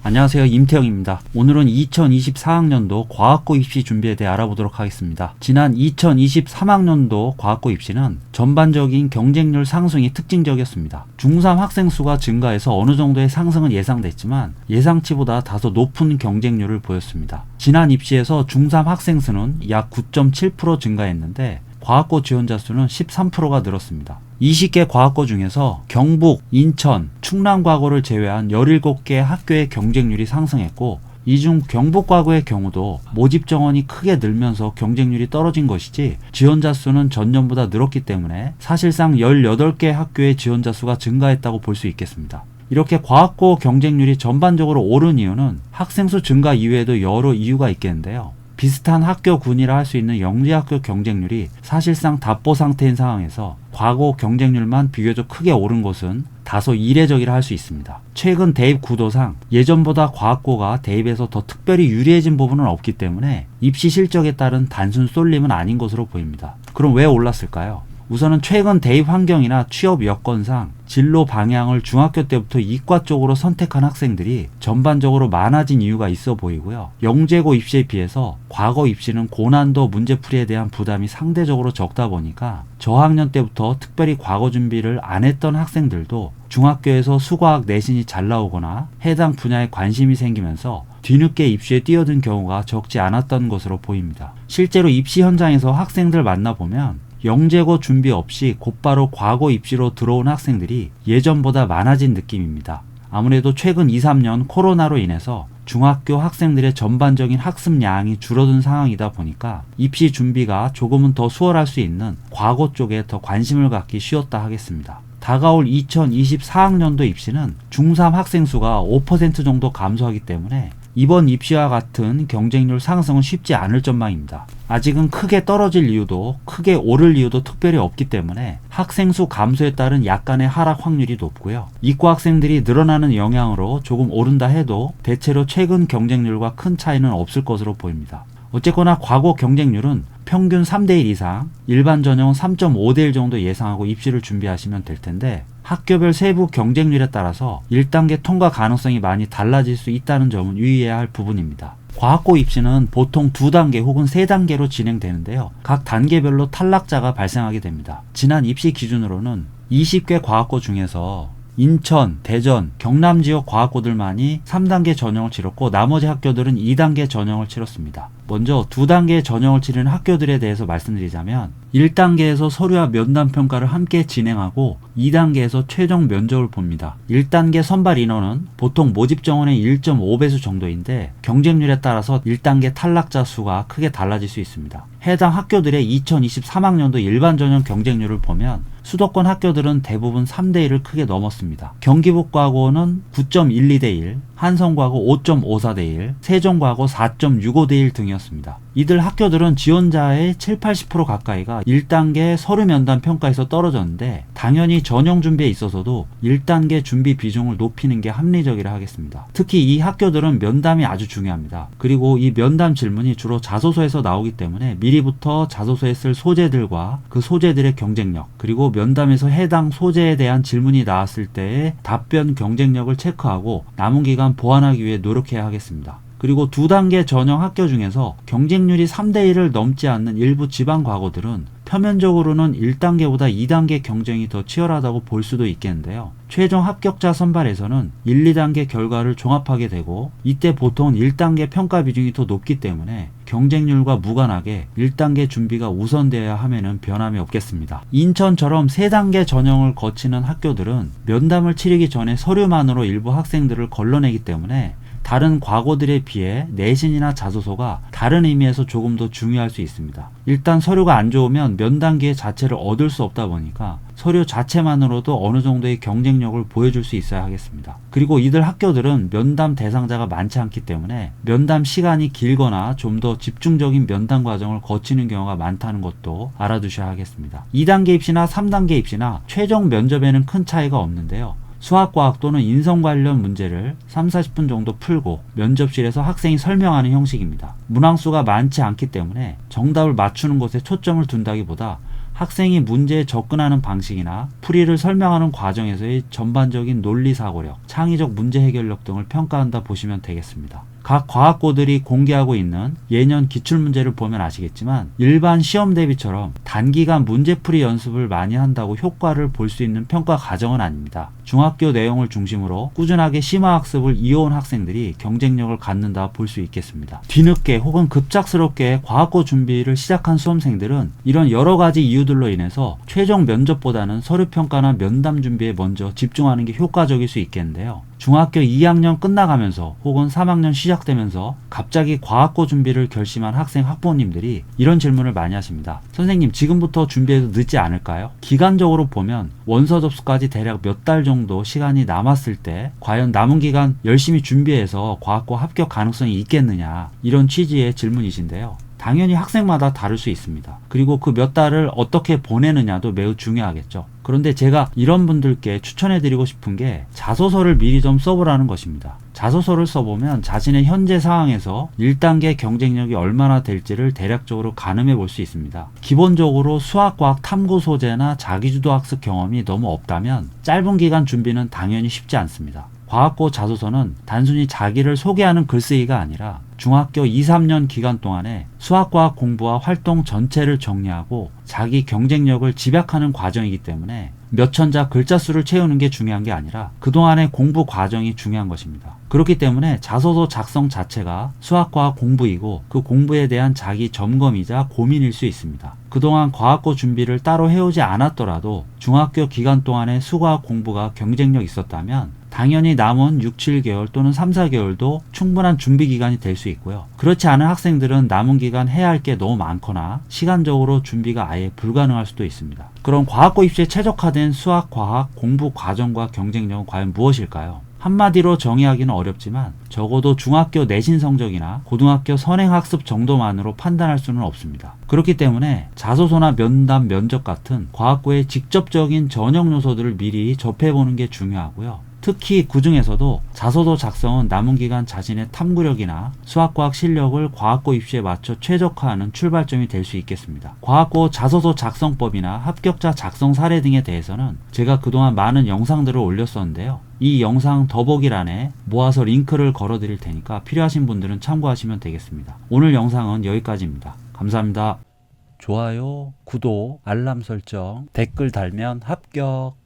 안녕하세요, 임태영입니다. 오늘은 2024학년도 과학고 입시 준비에 대해 알아보도록 하겠습니다. 지난 2023학년도 과학고 입시는 전반적인 경쟁률 상승이 특징적이었습니다. 중3 학생 수가 증가해서 어느 정도의 상승은 예상됐지만 예상치보다 다소 높은 경쟁률을 보였습니다. 지난 입시에서 중3 학생 수는 약 9.7% 증가했는데 과학고 지원자 수는 13%가 늘었습니다. 20개 과학고 중에서 경북, 인천, 충남과고를 제외한 17개 학교의 경쟁률이 상승했고, 이 중 경북과고의 경우도 모집 정원이 크게 늘면서 경쟁률이 떨어진 것이지 지원자 수는 전년보다 늘었기 때문에 사실상 18개 학교의 지원자 수가 증가했다고 볼 수 있겠습니다. 이렇게 과학고 경쟁률이 전반적으로 오른 이유는 학생 수 증가 이외에도 여러 이유가 있겠는데요. 비슷한 학교군이라 할 수 있는 영재학교 경쟁률이 사실상 답보 상태인 상황에서 과거 경쟁률만 비교적 크게 오른 것은 다소 이례적이라 할 수 있습니다. 최근 대입 구도상 예전보다 과학고가 대입에서 더 특별히 유리해진 부분은 없기 때문에 입시 실적에 따른 단순 쏠림은 아닌 것으로 보입니다. 그럼 왜 올랐을까요? 우선은 최근 대입 환경이나 취업 여건상 진로 방향을 중학교 때부터 이과 쪽으로 선택한 학생들이 전반적으로 많아진 이유가 있어 보이고요. 영재고 입시에 비해서 과거 입시는 고난도 문제풀이에 대한 부담이 상대적으로 적다 보니까 저학년 때부터 특별히 과거 준비를 안 했던 학생들도 중학교에서 수과학 내신이 잘 나오거나 해당 분야에 관심이 생기면서 뒤늦게 입시에 뛰어든 경우가 적지 않았던 것으로 보입니다. 실제로 입시 현장에서 학생들 만나보면 영재고 준비 없이 곧바로 과거 입시로 들어온 학생들이 예전보다 많아진 느낌입니다. 아무래도 최근 2, 3년 코로나로 인해서 중학교 학생들의 전반적인 학습량이 줄어든 상황이다 보니까 입시 준비가 조금은 더 수월할 수 있는 과거 쪽에 더 관심을 갖기 쉬웠다 하겠습니다. 다가올 2024학년도 입시는 중3 학생 수가 5% 정도 감소하기 때문에 이번 입시와 같은 경쟁률 상승은 쉽지 않을 전망입니다. 아직은 크게 떨어질 이유도 크게 오를 이유도 특별히 없기 때문에 학생 수 감소에 따른 약간의 하락 확률이 높고요. 이과 학생들이 늘어나는 영향으로 조금 오른다 해도 대체로 최근 경쟁률과 큰 차이는 없을 것으로 보입니다. 어쨌거나 과거 경쟁률은 평균 3대1 이상, 일반 전형은 3.5대1 정도 예상하고 입시를 준비하시면 될 텐데 학교별 세부 경쟁률에 따라서 1단계 통과 가능성이 많이 달라질 수 있다는 점은 유의해야 할 부분입니다. 과학고 입시는 보통 2단계 혹은 3단계로 진행되는데요. 각 단계별로 탈락자가 발생하게 됩니다. 지난 입시 기준으로는 20개 과학고 중에서 인천, 대전, 경남 지역 과학고들만이 3단계 전형을 치렀고 나머지 학교들은 2단계 전형을 치렀습니다. 먼저 2단계 전형을 치르는 학교들에 대해서 말씀드리자면 1단계에서 서류와 면담 평가를 함께 진행하고 2단계에서 최종 면접을 봅니다. 1단계 선발 인원은 보통 모집 정원의 1.5배수 정도인데 경쟁률에 따라서 1단계 탈락자 수가 크게 달라질 수 있습니다. 해당 학교들의 2023학년도 일반 전형 경쟁률을 보면 수도권 학교들은 대부분 3대1을 크게 넘었습니다. 경기북과고는 9.12대1, 한성과고 5.54대1, 세종과고 4.65대1 등이었습니다. 이들 학교들은 지원자의 7, 80% 가까이가 1단계 서류 면담 평가에서 떨어졌는데 당연히 전형 준비에 있어서도 1단계 준비 비중을 높이는 게 합리적이라 하겠습니다. 특히 이 학교들은 면담이 아주 중요합니다. 그리고 이 면담 질문이 주로 자소서에서 나오기 때문에 미리부터 자소서에 쓸 소재들과 그 소재들의 경쟁력, 그리고 면담에서 해당 소재에 대한 질문이 나왔을 때의 답변 경쟁력을 체크하고 남은 기간 보완하기 위해 노력해야 하겠습니다. 그리고 2단계 전형 학교 중에서 경쟁률이 3대1을 넘지 않는 일부 지방 과고들은 표면적으로는 1단계보다 2단계 경쟁이 더 치열하다고 볼 수도 있겠는데요. 최종 합격자 선발에서는 1, 2단계 결과를 종합하게 되고 이때 보통은 1단계 평가 비중이 더 높기 때문에 경쟁률과 무관하게 1단계 준비가 우선되어야 함에는 변함이 없겠습니다. 인천처럼 3단계 전형을 거치는 학교들은 면담을 치르기 전에 서류만으로 일부 학생들을 걸러내기 때문에 다른 과고들에 비해 내신이나 자소서가 다른 의미에서 조금 더 중요할 수 있습니다. 일단 서류가 안 좋으면 면담 기회 자체를 얻을 수 없다 보니까 서류 자체만으로도 어느 정도의 경쟁력을 보여줄 수 있어야 하겠습니다. 그리고 이들 학교들은 면담 대상자가 많지 않기 때문에 면담 시간이 길거나 좀 더 집중적인 면담 과정을 거치는 경우가 많다는 것도 알아두셔야 하겠습니다. 2단계 입시나 3단계 입시나 최종 면접에는 큰 차이가 없는데요. 수학과학 또는 인성 관련 문제를 3, 40분 정도 풀고 면접실에서 학생이 설명하는 형식입니다. 문항수가 많지 않기 때문에 정답을 맞추는 것에 초점을 둔다기보다 학생이 문제에 접근하는 방식이나 풀이를 설명하는 과정에서의 전반적인 논리사고력, 창의적 문제 해결력 등을 평가한다 보시면 되겠습니다. 각 과학고들이 공개하고 있는 예년 기출문제를 보면 아시겠지만 일반 시험 대비처럼 단기간 문제풀이 연습을 많이 한다고 효과를 볼 수 있는 평가 과정은 아닙니다. 중학교 내용을 중심으로 꾸준하게 심화학습을 이어온 학생들이 경쟁력을 갖는다 볼 수 있겠습니다. 뒤늦게 혹은 급작스럽게 과학고 준비를 시작한 수험생들은 이런 여러 가지 이유들로 인해서 최종 면접보다는 서류평가나 면담 준비에 먼저 집중하는 게 효과적일 수 있겠는데요. 중학교 2학년 끝나가면서 혹은 3학년 시작되면서 갑자기 과학고 준비를 결심한 학생 학부모님들이 이런 질문을 많이 하십니다. 선생님, 지금부터 준비해도 늦지 않을까요? 기간적으로 보면 원서 접수까지 대략 몇 달 정도 시간이 남았을 때 과연 남은 기간 열심히 준비해서 과학고 합격 가능성이 있겠느냐, 이런 취지의 질문이신데요. 당연히 학생마다 다를 수 있습니다. 그리고 그 몇 달을 어떻게 보내느냐도 매우 중요하겠죠. 그런데 제가 이런 분들께 추천해드리고 싶은 게 자소서를 미리 좀 써보라는 것입니다. 자소서를 써보면 자신의 현재 상황에서 1단계 경쟁력이 얼마나 될지를 대략적으로 가늠해 볼 수 있습니다. 기본적으로 수학과학 탐구 소재나 자기주도 학습 경험이 너무 없다면 짧은 기간 준비는 당연히 쉽지 않습니다. 과학고 자소서는 단순히 자기를 소개하는 글쓰기가 아니라 중학교 2, 3년 기간 동안에 수학과학 공부와 활동 전체를 정리하고 자기 경쟁력을 집약하는 과정이기 때문에 몇 천자 글자 수를 채우는 게 중요한 게 아니라 그동안의 공부 과정이 중요한 것입니다. 그렇기 때문에 자소서 작성 자체가 수학과학 공부이고 그 공부에 대한 자기 점검이자 고민일 수 있습니다. 그동안 과학고 준비를 따로 해오지 않았더라도 중학교 기간 동안의 수과학 공부가 경쟁력 있었다면 당연히 남은 6, 7개월 또는 3, 4개월도 충분한 준비 기간이 될 수 있고요. 그렇지 않은 학생들은 남은 기간 해야 할 게 너무 많거나 시간적으로 준비가 아예 불가능할 수도 있습니다. 그럼 과학고 입시에 최적화된 수학, 과학, 공부 과정과 경쟁력은 과연 무엇일까요? 한마디로 정의하기는 어렵지만 적어도 중학교 내신 성적이나 고등학교 선행학습 정도만으로 판단할 수는 없습니다. 그렇기 때문에 자소서나 면담, 면접 같은 과학고의 직접적인 전형 요소들을 미리 접해보는 게 중요하고요. 특히 그 중에서도 자소서 작성은 남은 기간 자신의 탐구력이나 수학과학 실력을 과학고 입시에 맞춰 최적화하는 출발점이 될 수 있겠습니다. 과학고 자소서 작성법이나 합격자 작성 사례 등에 대해서는 제가 그동안 많은 영상들을 올렸었는데요. 이 영상 더보기란에 모아서 링크를 걸어 드릴 테니까 필요하신 분들은 참고하시면 되겠습니다. 오늘 영상은 여기까지입니다. 감사합니다. 좋아요, 구독, 알람 설정, 댓글 달면 합격.